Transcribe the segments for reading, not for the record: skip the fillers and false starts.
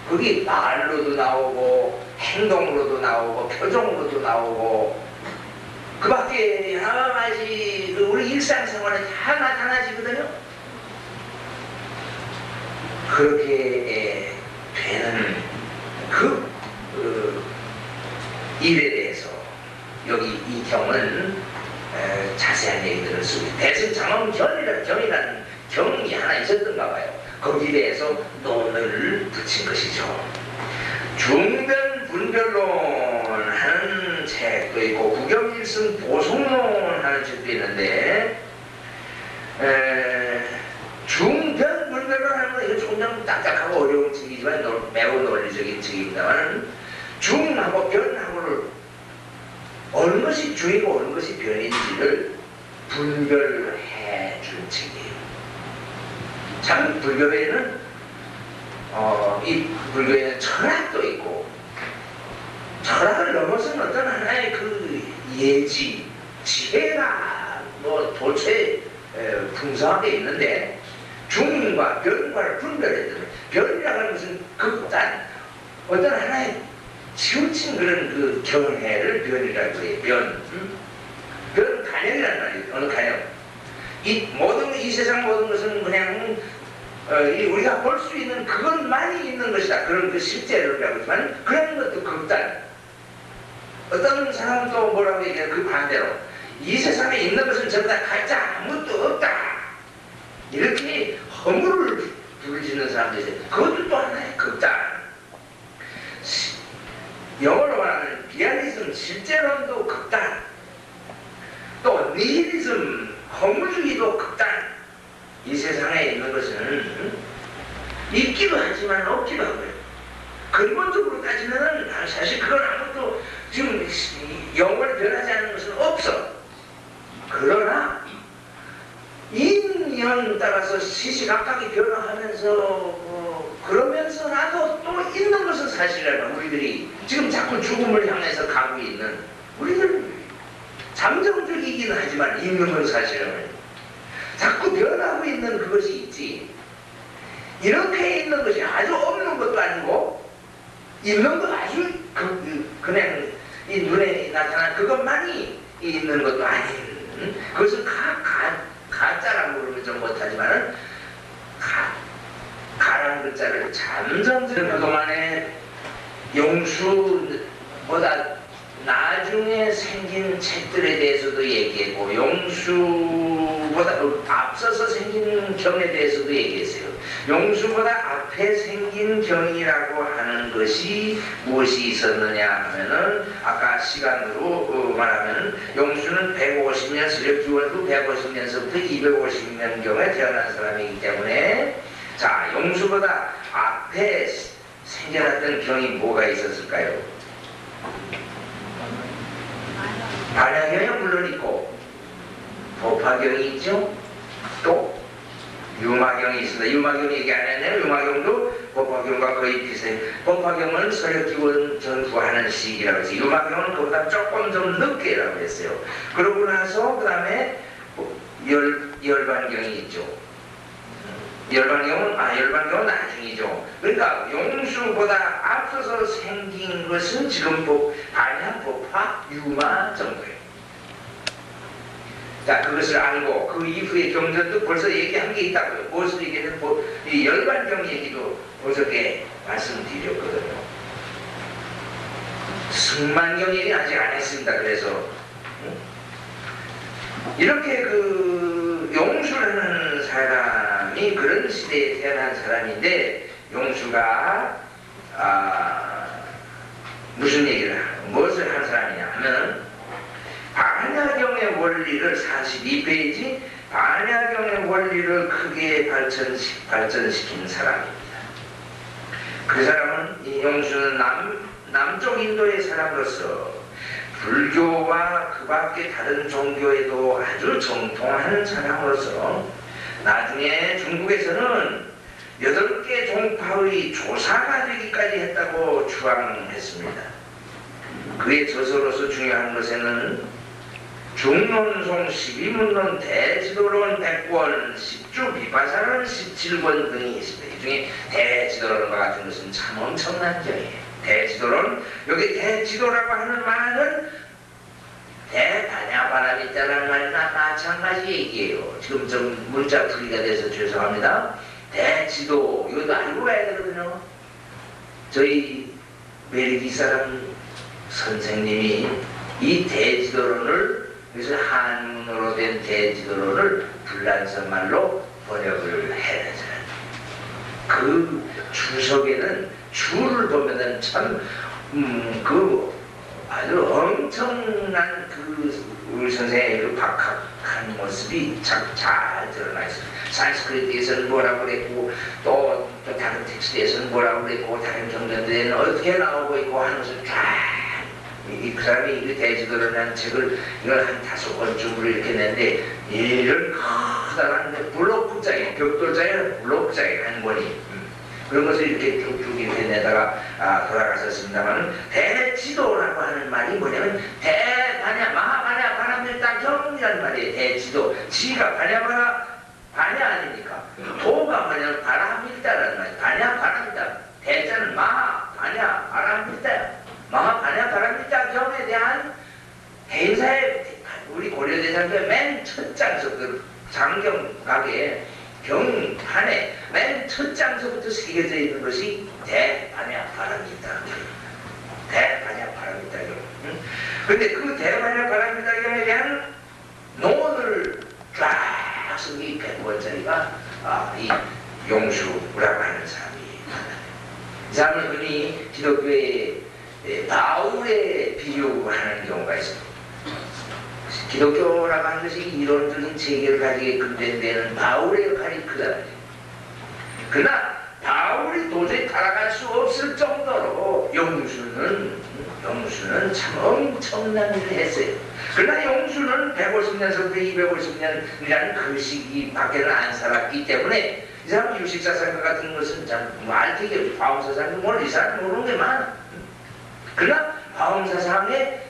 그게 말로도 나오고 행동으로도 나오고 표정으로도 나오고 그 밖에 여러 가지 우리 일상생활에 다 나타나지거든요. 그렇게 되는 그 일에 대해서 여기 이 경은 자세한 얘기들을 쓰고 대승장엄경이라는 경이 하나 있었던가 봐요. 거기에 대해서 논을 붙인 것이죠. 중변분별론 하는 책도 있고 구경일승 보송론 하는 책도 있는데 중변분별론 하는 건 이거 조금 좀 딱딱하고 어려운 책이지만 매우 논리적인 책입니다만 중하고 변하고를 어느 것이 중이고 어느 것이 변인지를 분별해 준 책이에요. 참 불교에는 이 불교에는 철학도 있고 철학을 넘어서는 어떤 하나의 그 예지, 지혜가 뭐 도처에 풍성하게 있는데 중과 변과를 분별해주는 변이라고 하는 것은 극단 어떤 하나의 치우친 그런 그 경해를 변이라고 해요. 변 가념이란 말이에요. 어느 가념. 이 세상 모든 것은 그냥 우리가 볼 수 있는 그것만이 있는 것이다. 그런 그 실제로라고 하지만 그런 것도 극단. 어떤 사람은 또 뭐라고 얘기해요? 그 반대로 이 세상에 있는 것은 전부 다 가짜 아무것도 없다. 이렇게 허물을 부르짖는 사람들이 있어요. 그것도 또 하나의 극단. 영어로 말하면 비아니즘 실제론도 극단. 또 니힐리즘 허무주의도 극단. 이 세상에 있는 것은 있기도 하지만 없기도 하고요. 근본적으로 따지면 사실 그건 아무것도 지금 영원히 변하지 않는 것은 없어. 그러나 인연 따라서 시시각각이 변화하면서 그러면서 나도 또 있는 것은 사실이라면 우리들이 지금 자꾸 죽음을 향해서 가고 있는 우리들 잠정적이긴 하지만 있는 건 사실이라면 자꾸 변하고 있는 그것이 있지. 이렇게 있는 것이 아주 없는 것도 아니고 있는 것 아주 그냥 이 눈에 나타난 그것만이 있는 것도 아닌 그것은 가짜라고 그러면 좀 못하지만 가라는 글자를 잠정적 그동안에 용수보다 나중에 생긴 책들에 대해서도 얘기했고 용수보다 앞서서 생긴 경에 대해서도 얘기했어요. 용수보다 앞에 생긴 경이라고 하는 것이 무엇이 있었느냐 하면은 아까 시간으로 말하면 용수는 150년 서력주월도 150년서부터 250년경에 태어난 사람이기 때문에 자 용수보다 앞에 생겨났던 경이 뭐가 있었을까요? 반야경이 물론 있고 법화경이 있죠. 또 유마경이 있습니다. 유마경 얘기 안 했네요. 유마경도 법화경과 거의 비슷해요. 법화경은 서력기원 전후하는 시기라고 했어요. 유마경은 그보다 조금 좀 늦게라고 했어요. 그러고 나서 그 다음에 열반경이 있죠. 열반경은 나중이죠. 그러니까 용수보다 앞서서 생긴 것은 지금 반야, 법화, 유마 정도예요. 자, 그것을 알고 그 이후의 경전도 벌써 얘기한 게 있다고요. 무엇을 얘기했는 이 열반경 얘기도 어저께 말씀드렸거든요. 승만경 얘기는 아직 안 했습니다. 그래서 이렇게 그 용수라는 사람이 그런 시대에 태어난 사람인데 용수가 무슨 얘기를 무엇을 한 사람이냐 하면 반야경의 원리를 42페이지 반야경의 원리를 크게 발전시킨 사람입니다. 그 사람은 이 용수는 남쪽 인도의 사람으로서 불교와 그 밖의 다른 종교에도 아주 정통하는 사람으로서 나중에 중국에서는 8개 종파의 조사가 되기까지 했다고 주장했습니다. 그의 저서로서 중요한 것에는 중론송 12문론 대지도론 100권 10주 비파사론 17권 등이 있습니다. 이 중에 대지도론과 같은 것은 참 엄청난 경이에요. 대지도론, 여기 대지도라고 하는 말은 대반야바람이 있다는 말이나 마찬가지 얘기예요. 지금 좀 문자 풀이가 돼서 죄송합니다. 대지도, 이것도 알고 가야 되거든요. 저희 멜기 사람 선생님이 이 대지도론을, 그래서 한문으로 된 대지도론을 불란서 말로 번역을 해냈어요. 그 주석에는 줄을 보면은 참, 아주 엄청난 우리 선생의 그 박학한 모습이 참 잘 드러나 있어요. 산스크리트에서는 뭐라고 그랬고, 또 다른 텍스트에서는 뭐라고 그랬고, 다른 경전들에는 어떻게 나오고 있고 하는 것을 그 사람이 이 대지도론이라는 책을 이걸 한 5권쯤으로 이렇게 냈는데, 이런 커다란 블록장에, 벽돌장에 블록장에 한 권이 그런 것을 이렇게 쭉쭉 이렇게 내다가 돌아갔었습니다만, 대지도라고 하는 말이 뭐냐면 대반야 마하반야 바람일다경이라는 말이에요. 대지도, 지가 반야 아닙니까? 도가 뭐냐면 바람일다라는 말이에요. 반야 바람일다, 대자는 마하 반야 바람일다, 마하 반야 바람일다 경에 대한 행사에 우리 고려대장교 맨 첫 장서 그 장경각에 경판에 맨 첫 장서부터 새겨져 있는 것이 대반야 바람일다. 대반야 바람일다. 그런데 그 대반야 바람일다경에 대한 논을 쫙 쓴 이 100권짜리가 이 용수라고 하는 사람이 이 사람을 흔히 기독교의 바울에 비유하는 경우가 있습니다. 기독교라고 하는 것이 이론적인 체계를 가지게끔 된 데는 바울의 역할이 크다. 그러나 바울이 도저히 따라갈 수 없을 정도로 용수는 참 엄청난 일을 했어요. 그러나 용수는 150년서부터 250년이라는 그 시기 밖에는 안 살았기 때문에 이 사람 유식사상과 같은 것은 참 알되게 바움사상이 뭘 이 사람 모르는 게 많아. 그러나 바움사상에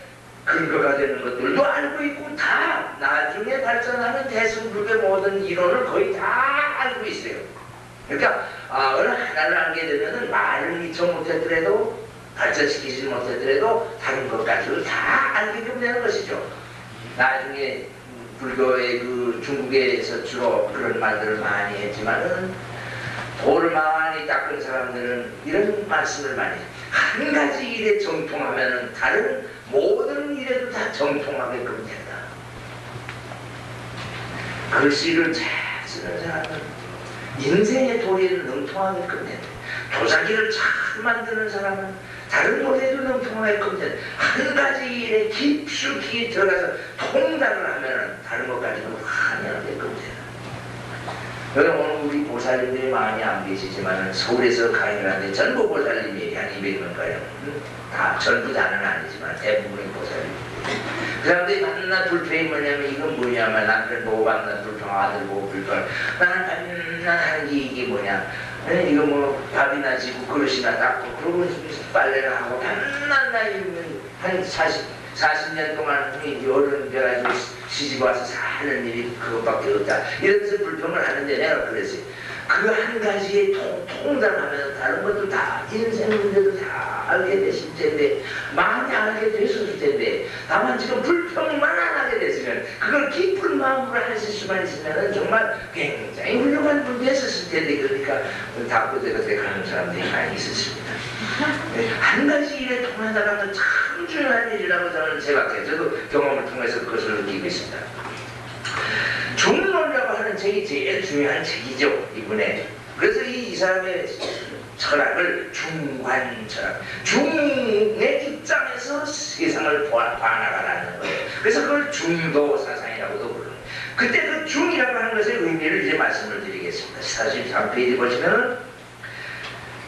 근거가 되는 것들도 알고 있고, 다 나중에 발전하는 대승불교의 모든 이론을 거의 다 알고 있어요. 그러니까 어느 하나를 알게 되면은 말을 미처 못했더라도, 발전시키지 못했더라도 다른 것까지도 다 알게끔 되는 것이죠. 나중에 불교의 그 중국에서 주로 그런 말들을 많이 했지만은, 돌을 많이 닦은 사람들은 이런 말씀을 많이 해요. 한 가지 일에 정통하면은 다른 모든 일에도 다 정통하게끔 된다. 글씨를 잘 쓰는 사람은 인생의 도리를 능통하게끔 된다. 도자기를 잘 만드는 사람은 다른 도리에도 능통하게끔 된다. 한 가지 일에 깊숙이 들어가서 통달을 하면은 다른 것까지도 환영하게끔 된다. 여러분, 오늘 우리 보살님들이 많이 안 계시지만 서울에서 강의를 하는데 전부 보살님이 한 200명가요. 다 전부 다는 아니지만 대부분의 보살님들이. 그 사람들이 만난 불평이 뭐냐면, 이건 뭐냐면 남편 보고 만난 불평, 아들 보고 불평, 나는 맨날 하는 게 이게 뭐냐, 이거 뭐 밥이나 지고 그릇이나 닦고 그러고 빨래를 하고 맨날 한 40년 동안 어른 돼가지고 시집 와서 사는 일이 그것밖에 없다, 이러면서 불평을 하는데, 내가 그랬어요. 그 한 가지에 통달하면 다른 것도 다 인생 문제도 다 알게 되실 텐데, 많이 알게 되셨을 텐데, 다만 지금 불평만 안 하게 됐으면, 그걸 기쁜 마음으로 하실 수만 있으면 정말 굉장히 훌륭한 분이 됐었을 텐데, 그러니까 다그대그대 가는 사람들이 많이 있었습니다. 한 가지 일에 통하다는 건 참 중요한 일이라고 저는 생각해요. 저도 경험을 통해서 그것을 느끼고 있습니다. 중론이라고 하는 책이 제일 중요한 책이죠, 이분의. 그래서 이 사람의 철학을 중관철학, 중의 입장에서 세상을 봐나가라는 거예요. 그래서 그걸 중도사상이라고도 부르는 거예요. 그때 그 중이라고 하는 것의 의미를 이제 말씀을 드리겠습니다. 43페이지 보시면은,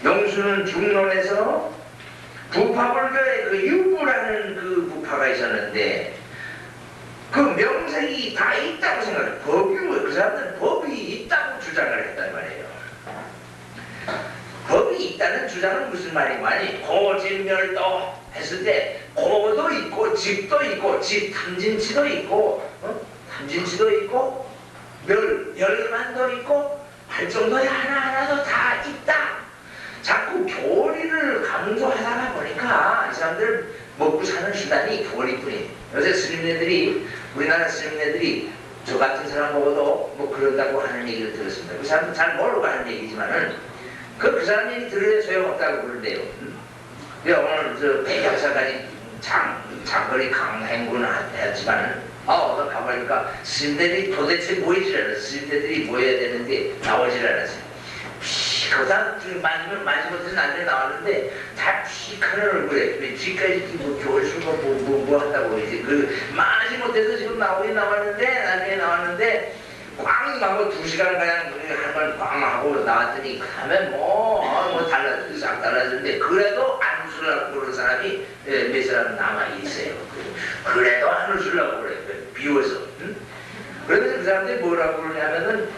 용수는 중론에서 부파불교의 그 유부라는 그 부파가 있었는데, 그 명색이 다 있다고 생각해요. 그 사람들은 법이 있다고 주장을 했단 말이에요. 법이 있다는 주장은 무슨 말이고 아니 고집멸도 했을 때 고도 있고 집도 있고 집 탐진치도 있고 탐진치도 있고 멸만도 있고 발정도에 하나하나도 다 있다. 자꾸 교리를 강조하다가 보니까 이 사람들 먹고 사는 수단이 교리뿐이에요. 요새 스님네들이 우리나라 스님네들이 저 같은 사람 보고도 뭐 그런다고 하는 얘기를 들었습니다. 그 사람은 잘 모르고 하는 얘기지만은 그 사람 얘기 들으려 소용없다고 그러는데요. 오늘 저 백약사관이 장거리 강행군을 했지만은 너 가보니까 스님들이 도대체 모이질 않았어. 스님들이 모여야 되는데 나오질 않았어요. 피가 마지못해서 나중에 나왔는데 다 피카는 얼굴에 지금까지 뭐 교수가 뭐 한다고 이제 그 마지못해서 지금 나왔는데 나중에 나왔는데 꽝 하고 2시간 그냥 한번 꽝 하고 나왔더니 하면 뭐 싹 달라졌는데 그래도 안 웃으려고 그러는 사람이 몇 사람 남아 있어요. 그래도 안 웃으려고 그래. 비워서. 응? 그래서 그 사람들이 뭐라고 그러냐면은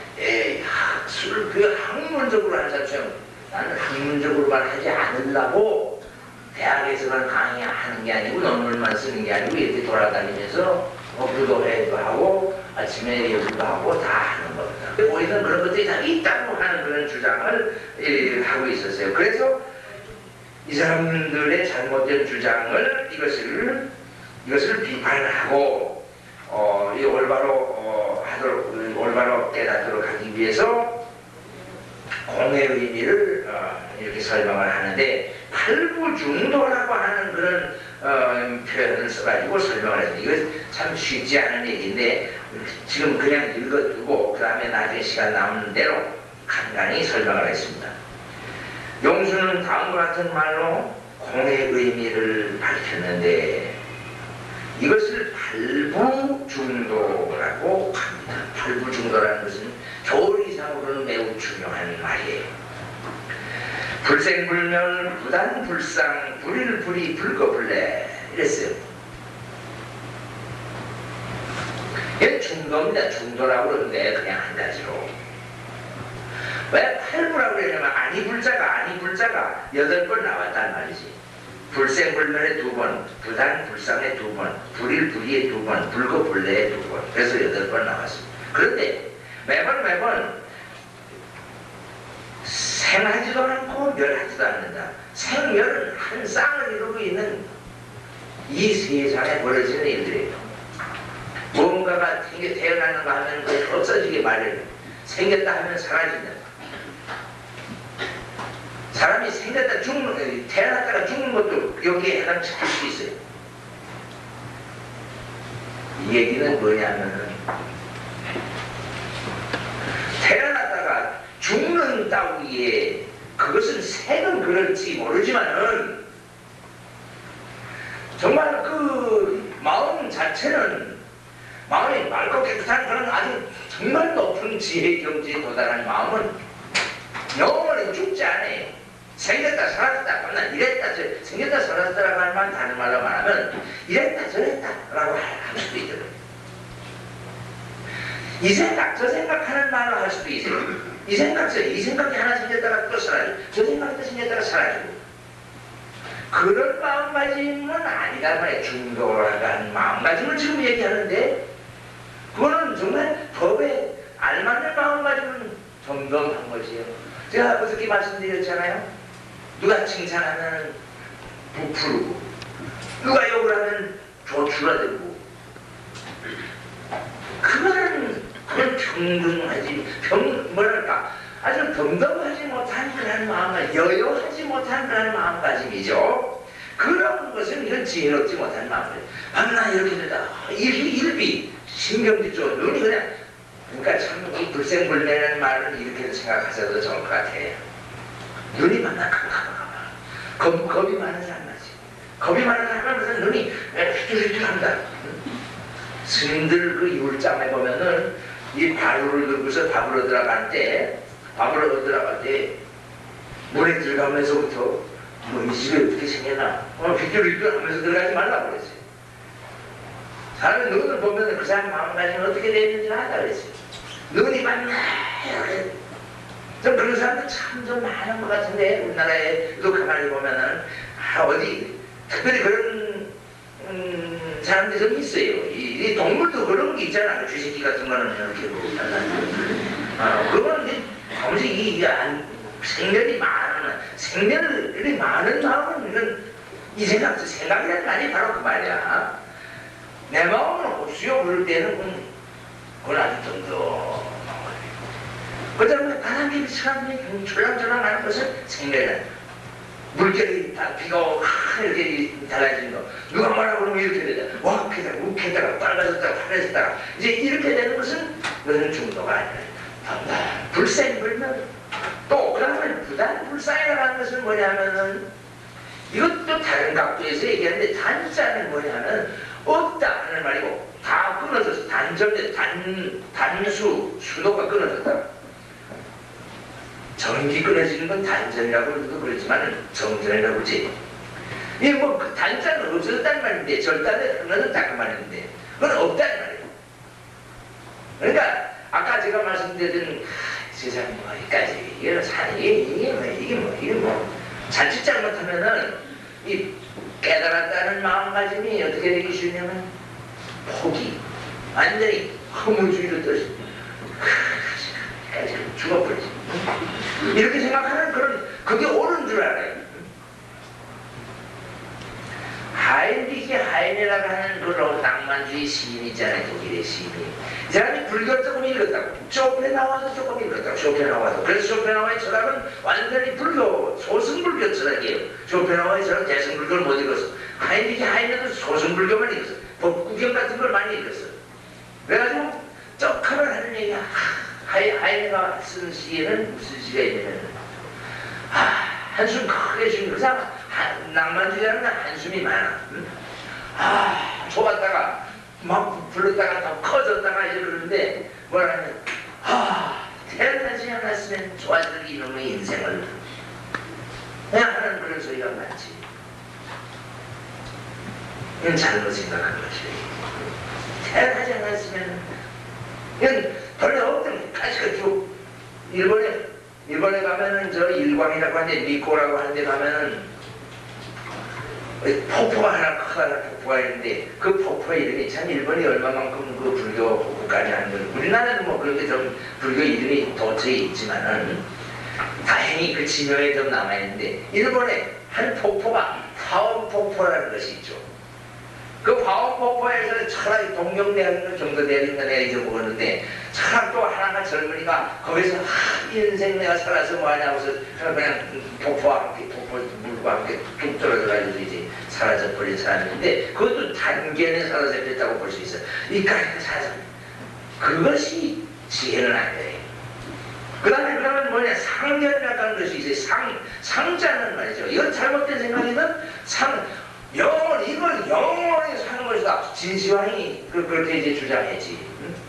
학술 학문적으로 하는 사람처럼 나는 학문적으로만 하지 않으려고 대학에서만 강의하는 게 아니고 논문만 쓰는 게 아니고 이렇게 돌아다니면서 부도회도 하고 아침에 연구도 하고 다 하는 겁니다. 보이는 그런 것들이 다 있다고 하는 그런 주장을 하고 있었어요. 그래서 이 사람들의 잘못된 주장을 이것을 비판하고 이 올바로 깨닫도록 하기 위해서 공의 의미를 이렇게 설명을 하는데 팔부중도라고 하는 그런 표현을 써가지고 설명을 했는데 이거 참 쉽지 않은 얘기인데 지금 그냥 읽어두고 그 다음에 나중에 시간 남는 대로 간단히 설명을 했습니다. 용수는 다음과 같은 말로 공의 의미를 밝혔는데 이것을 팔부중도라고 합니다. 팔부중도라는 것은 교리상으로는 매우 중요한 말이에요. 불생불멸 부단불상 불일불이 불거불래 이랬어요. 이게 중도입니다. 중도라고 그러는데 그냥 한 가지로 왜 팔부라고 그러냐면 아니불자가 8번 나왔단 말이지. 불생불멸에 2번, 부단불상에 2번, 불일불이에 2번, 불거불래에 2번. 그래서 8번 나왔습니다. 그런데 매번 생하지도 않고 멸하지도 않는다. 생멸은 한 쌍을 이루고 있는 이 세상에 벌어지는 일들이에요. 무언가가 태어나는 거 하면 그게 없어지게 마련이에요. 생겼다 하면 사라진다. 사람이 태어났다가 죽는 것도 여기에 해당할 수 있어요. 이 얘기는 뭐냐면은 태어났다가 죽는 따위에 그것은 색은 그럴지 모르지만은 정말 그 마음 자체는 마음이 맑고 깨끗한 그런 아주 정말 높은 지혜 경지에 도달한 마음은 영원히 죽지 않아요. 생겼다 사라졌다 난 이랬다 생겼다 사라졌다라고 하는 말 다른 말로 말하면 이랬다 저랬다 라고 할 수도 있거든요. 이 생각 저 생각하는 말로 할 수도 있어요. 이 생각이 하나 생겼다가 또 사라지고 저 생각이 또 생겼다가 사라지고 그런 마음가짐은 아니다 말이에요. 중도라고 하는 마음가짐을 지금 얘기하는데 그거는 정말 법에 알맞는 마음가짐은 점검한 것이에요. 제가 어저께 말씀드렸잖아요. 누가 칭찬하면 부풀고 누가 욕을 하면 조출하되고 그건 평등하지 뭐랄까 아주 덤덤하지 못한 그런 마음을 여여하지 못한 그런 마음가짐이죠. 그런 것은 이건 지혜롭지 못한 마음이에요. 밤낮 이렇게 되다 일비 신경질죠. 눈이 그냥 그러니까 참 이 불생불멸이라는 말을 이렇게 생각하셔도 좋을 것 같아요. 눈이 만나 겁이 많은 사람 맞지. 겁이 많은 사람은 무슨 눈이 휘줄휘줄한다. 스님들 그 율장에 보면은 이 바루를 들고서 밥으로 들어갈 때 물에 들어가면서부터 뭐 이 집에 어떻게 생겼나 휘줄휘줄 하면서 들어가지 말라고 그랬어요. 사람의 눈을 보면 그 사람 마음가짐이 어떻게 되어 있는지 안다 그랬어요. 눈이 만나 좀 그런 사람들 참 좀 많은 것 같은데 우리나라에도 가만히 보면은 어디 특별히 그런 사람들이 좀 있어요. 이 동물도 그런 게 있잖아요. 쥐새끼 같은 거는 이렇게 그거는 도무지 생멸이 많은 마음은 이건 이 생각이라는 말이 바로 그 말이야. 내 마음은 흡수요 그럴 때는 그건 아주 든든한 그 다음에 바람이 사람이 졸랑졸랑 하는 것은 생멸이야. 물결이 비가 오고 이렇게 달라지는 거 누가 뭐라 그러면 이렇게 되잖아. 와욱했다가 욱했다가 빨라졌다가 파래졌다가 이제 이렇게 되는 것은 그것은 중도가 아니라 불생불멸. 또 그 다음에 불상이라고 하는 것은 뭐냐면은 이것도 다른 각도에서 얘기하는데 단자는 뭐냐면 없다 하는 말이고 다 끊어졌어. 수도가 끊어졌다. 전기 끊어지는 건 단전이라고 해도 그렇지만 정전이라고 그러지. 이게 뭐 그 단자는 없어졌다는 말인데 절단에 끊어졌다 그 말인데 그건 없다는 말이에요. 그러니까 아까 제가 말씀드린 세상 뭐 여기까지 이게 뭐 자칫 잘못하면은 이 깨달았다는 마음가짐이 어떻게 되기 쉬우냐면 포기 완전히 허무주의로 떠서 죽어버리지. 이렇게 생각하는 그게 옳은 줄 알아요. 하인리히 하인이라고 하는 그런 낭만주의 시인 있잖아요. 독일의 시인이. 이 사람이 불교를 조금 읽었다고. 쇼펜하우아도 조금 읽었다고. 쇼펜하우아도. 그래서 쇼펜하우아의 철학은 완전히 소승불교 철학이에요. 쇼펜하우아의 철학 대승불교를 못 읽었어. 하인리히 하인은 소승불교만 읽었어. 법구경 같은 걸 많이 읽었어. 그래가지고 쩍하면 하는 얘기야. 하인이가 쓴 시에는 무슨 시가 있냐면 한숨 크게 쉬는 그 사람 낭만주의자는 한숨이 많아. 좁았다가 막 불렀다가 더 커졌다가 이제 그러는데 뭐라면 태어나지 않았으면 좋아질 이놈의 인생을 그냥 하는 그런 소리가 많지. 이건 잘못 생각한 것이에요. 태어나지 않았으면 이건 원래 어떤 가시가 쭉 일본에 가면은 저 일광이라고 하는데 미코라고 하는데 가면은 폭포가 하나 커다란 폭포가 있는데 그 폭포의 이름이 참 일본이 얼마만큼 그 불교 국가냐는 걸 우리나라도 뭐 그렇게 좀 불교 이름이 도처에 있지만은 다행히 그 지명에 좀 남아있는데 일본에 한 폭포가 파원 폭포라는 것이 있죠. 그 파원폭포에서 철학이 동경대학인가 경도대학인가 내가 잊어먹었는데 철학 또 하나가 젊은이가 거기서 인생 내가 살아서 뭐하냐고서 그냥 폭포와 함께 물과 함께 뚝 떨어져가지고 이제 사라져버린 사람인데 그것도 단견에 사라져버렸다고 볼 수 있어요. 이까지 사라져. 그것이 지혜는 안 돼. 그 다음에 그러면 뭐냐 상견이라고 하는 것이 있어요. 상자는 말이죠. 이건 잘못된 생각이면 이걸 영원히 사는 것이다. 진시황이 그렇게 이제 주장했지.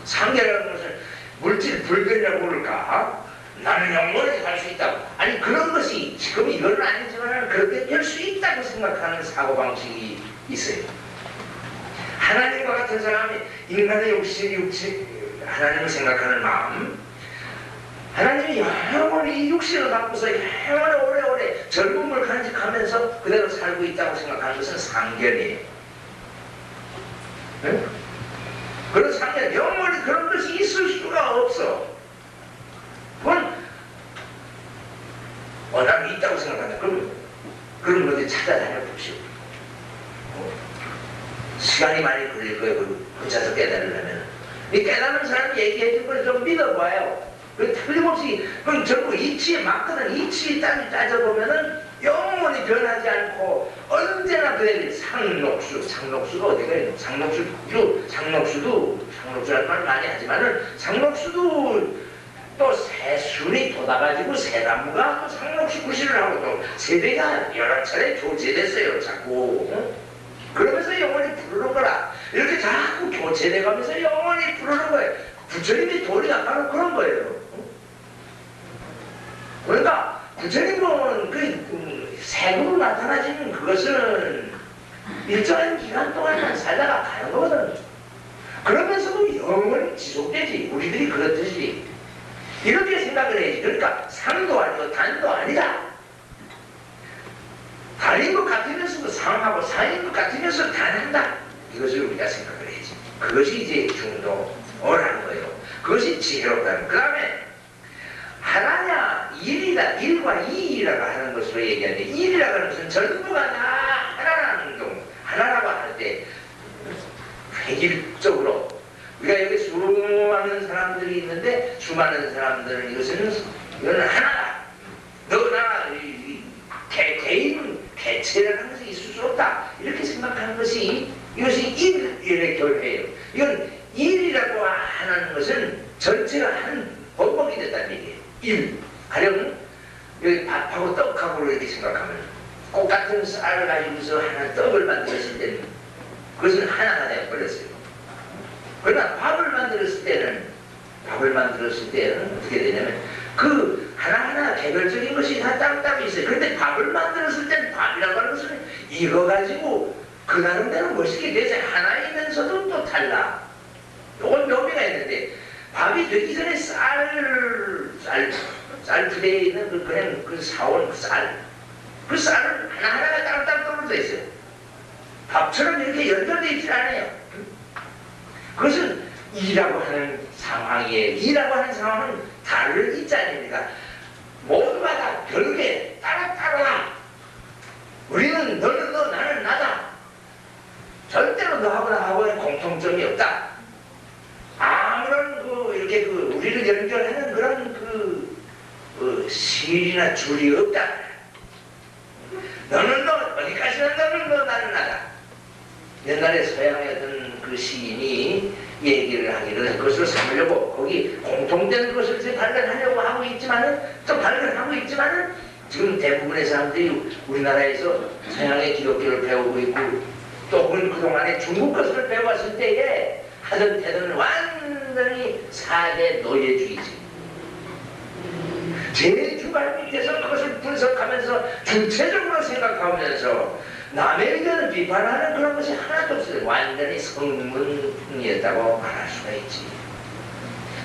상계라는 것은 물질 불변이라고 그럴까? 나는 영원히 살 수 있다고. 아니 그런 것이 지금 이건 아니지만 그렇게 될 수 있다고 생각하는 사고방식이 있어요. 하나님과 같은 사람이 인간의 육신 하나님을 생각하는 마음 하나님이 영원히 육신을 갖고서 영원히 오래오래 젊음을 간직하면서 그대로 살고 있다고 생각하는 것은 상견이에요. 네? 그런 상견, 영원히 그런 것이 있을 수가 없어. 그건 원함이 있다고 생각한다. 그럼 어디 찾아다녀 보시오. 시간이 많이 걸릴 거예요. 혼자서 깨달으려면. 이 깨달은 사람이 얘기해준 걸 좀 믿어봐요. 틀림없이 그럼 전부 이치에 맞거든. 이치에 따져보면은 영원히 변하지 않고 언제나 그대로 상록수가 어디가 있노? 상록수라는 말 많이 하지만은 상록수도 또 새순이 돋아가지고 새나무가 또 상록수 구실을 하고 또 세대가 여러 차례 교체됐어요. 자꾸 그러면서 영원히 부르는 거라. 이렇게 자꾸 교체돼가면서 영원히 부르는 거예요. 부처님이 도리가 바로 그런 거예요. 그러니까 부처님은 그 색으로 나타나지는 그것은 일정한 기간 동안만 살다가 가는 거거든. 그러면서도 영원히 지속되지. 우리들이 그렇듯이 이렇게 생각을 해야지. 그러니까 상도 아니고 단도 아니다. 단인 것 같으면서도 상하고 상인 것 같으면서도 단한다. 이것을 우리가 생각을 해야지. 그것이 이제 중도라는 거예요. 그것이 지혜롭다는. 그 다음에 하나냐 일이다. 일과 이이라고 하는 것으로 얘기하는데, 일이라고 하는 것은 전부가 다 하나라는 경우. 하나라고 할 때 획일적으로 우리가 여기 수많은 사람들이 있는데, 수많은 사람들은 이거는 하나다. 너나 개인 개체라는 것이 있을 수 없다. 이렇게 생각하는 것이, 이것이 일의 결회예요. 이건 일이라고 하는 것은 전체가 한 범벅이 됐다는 얘기예요. 일. 가령 여기 밥하고 떡하고 이렇게 생각하면, 꼭 같은 쌀을 가지고서 하나 떡을 만들었을 때는 그것은 하나가 되어버렸어요. 그러나 밥을 만들었을 때는 어떻게 되냐면, 그 하나하나 개별적인 것이 다 따로 있어요. 그런데 밥을 만들었을 때는 밥이라고 하는 것은 이거 가지고 그 나름대로 멋있게 되죠. 하나이면서도 또 달라. 요건 묘미가 있는데, 밥이 되기 전에 쌀부대에 있는 그냥 사온 그 쌀은 하나하나가 따로따로 떨어져 있어요. 밥처럼 이렇게 연결되어 있지 않아요. 그것은 이라고 하는 상황이에요. 이라고 하는 상황은 다를 있지 않습니까? 모두가 다 별개 따로따로다. 우리는 너는 너, 나는 나다. 절대로 너하고 나하고는 공통점이 없다. 아무런 이렇게 우리를 연결하는 그런 실이나 줄이 없다. 너는 너, 어디까지나 너는 너, 나는 나다. 옛날에 서양의 어떤 그 시인이 얘기를 하기를 그것을 삼으려고 거기 공통된 것을 이제 발견하려고 하고 있지만은, 또 발견하고 있지만은, 지금 대부분의 사람들이 우리나라에서 서양의 기독교를 배우고 있고, 또 그동안에 중국 것을 배워왔을 때에 하던 태도는 완전히 4대 노예주의지. 제 주관 밑에서 그것을 분석하면서 주체적으로 생각하면서 남의 의견을 비판하는 그런 것이 하나도 없어요. 완전히 성문이었다고 말할 수가 있지.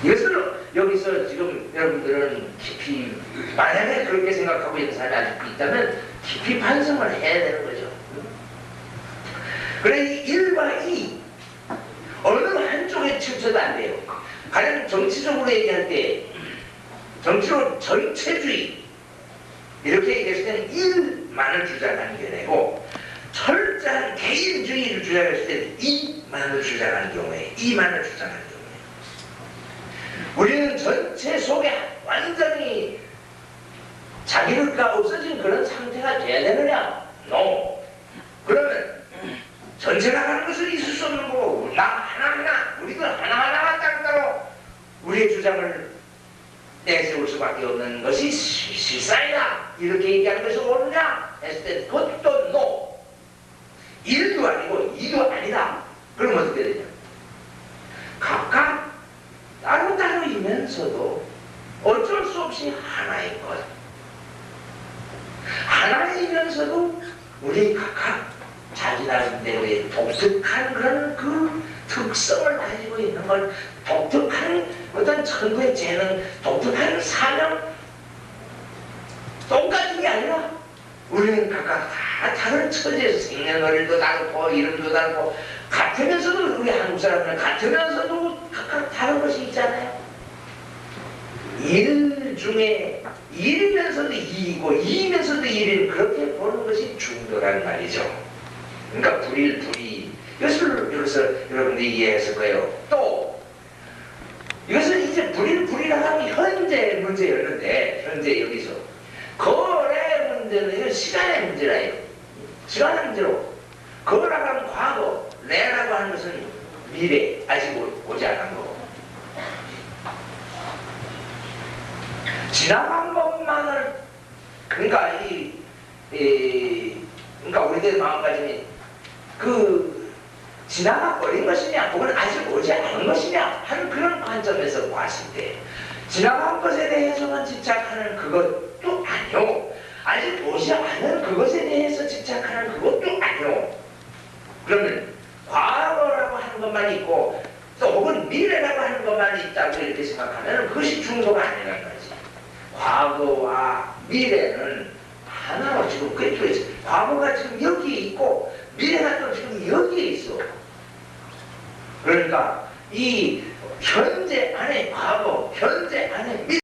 이것을 여기서 지금 여러분들은 깊이, 만약에 그렇게 생각하고 있는 사람이 아직도 있다면 깊이 반성을 해야 되는 거죠. 그래, 이 일과 이 어느 한쪽에 치우쳐도 안 돼요. 가령 정치적으로 얘기할 때, 정치로 전체주의 이렇게 얘기했을 때는 일만을 주장하는 게 되고, 철저한 개인주의를 주장했을 때는 이만을 주장하는 경우에, 이만을 주장하는 경우에, 우리는 전체 속에 완전히 자기가 없어진 그런 상태가 돼야 되느냐? No. 그러면 전체가 가는 것은 있을 수 없는 거고, 나 하나하나, 우리도 하나하나가 따로따로 우리의 주장을 내세울 수밖에 없는 것이 실상이다. 이렇게 얘기하는 것이 옳으냐? 했을 때 그것도 no. 일도 아니고 이도 아니다. 그럼 어떻게 되냐? 각각 따로따로이면서도 어쩔 수 없이 하나인 것. 하나이면서도 우리 각각 자기 나름대로의 독특한 그런 그 특성을 가지고 있는 걸, 독특한 어떤 천부의 재능, 독특한 사명, 똑같은 게 아니라 우리는 각각 다 다른 처지에서 생년월일도 다르고 이름도 다르고, 같으면서도, 우리 한국 사람은 같으면서도 각각 다른 것이 있잖아요. 일 중에 일이면서도 이이고 이이면서도 일인, 그렇게 보는 것이 중도란 말이죠. 그러니까 불이 이것을 여러분들이 이해했을 거예요. 또 이것은 이제 불이라고 하면 현재 문제였는데, 현재 여기서 거래 문제는 이건 시간의 문제라요. 시간의 문제로 거라고 하면 과거, 내라고 하는 것은 미래, 아직 오지 않은 거고, 지나간 것만을, 그러니까 그러니까 우리들 마음가짐이 지나가 버린 것이냐, 혹은 아직 오지 않은 것이냐 하는 그런 관점에서 봤을 때, 지나간 것에 대해서만 집착하는 그것도 아니오, 아직 오지 않은 그것에 대해서 집착하는 그것도 아니오. 그러면 과거라고 하는 것만 있고 또 혹은 미래라고 하는 것만 있다고 이렇게 생각하면 그것이 중도가 아니라는 거지. 과거와 미래는 하나로 지금 꿰뚫어 있어. 과거가 지금 여기에 있고 미래가 또 지금 여기에 있어. 그러니까 이 현재 안에 과거, 현재 안에 미래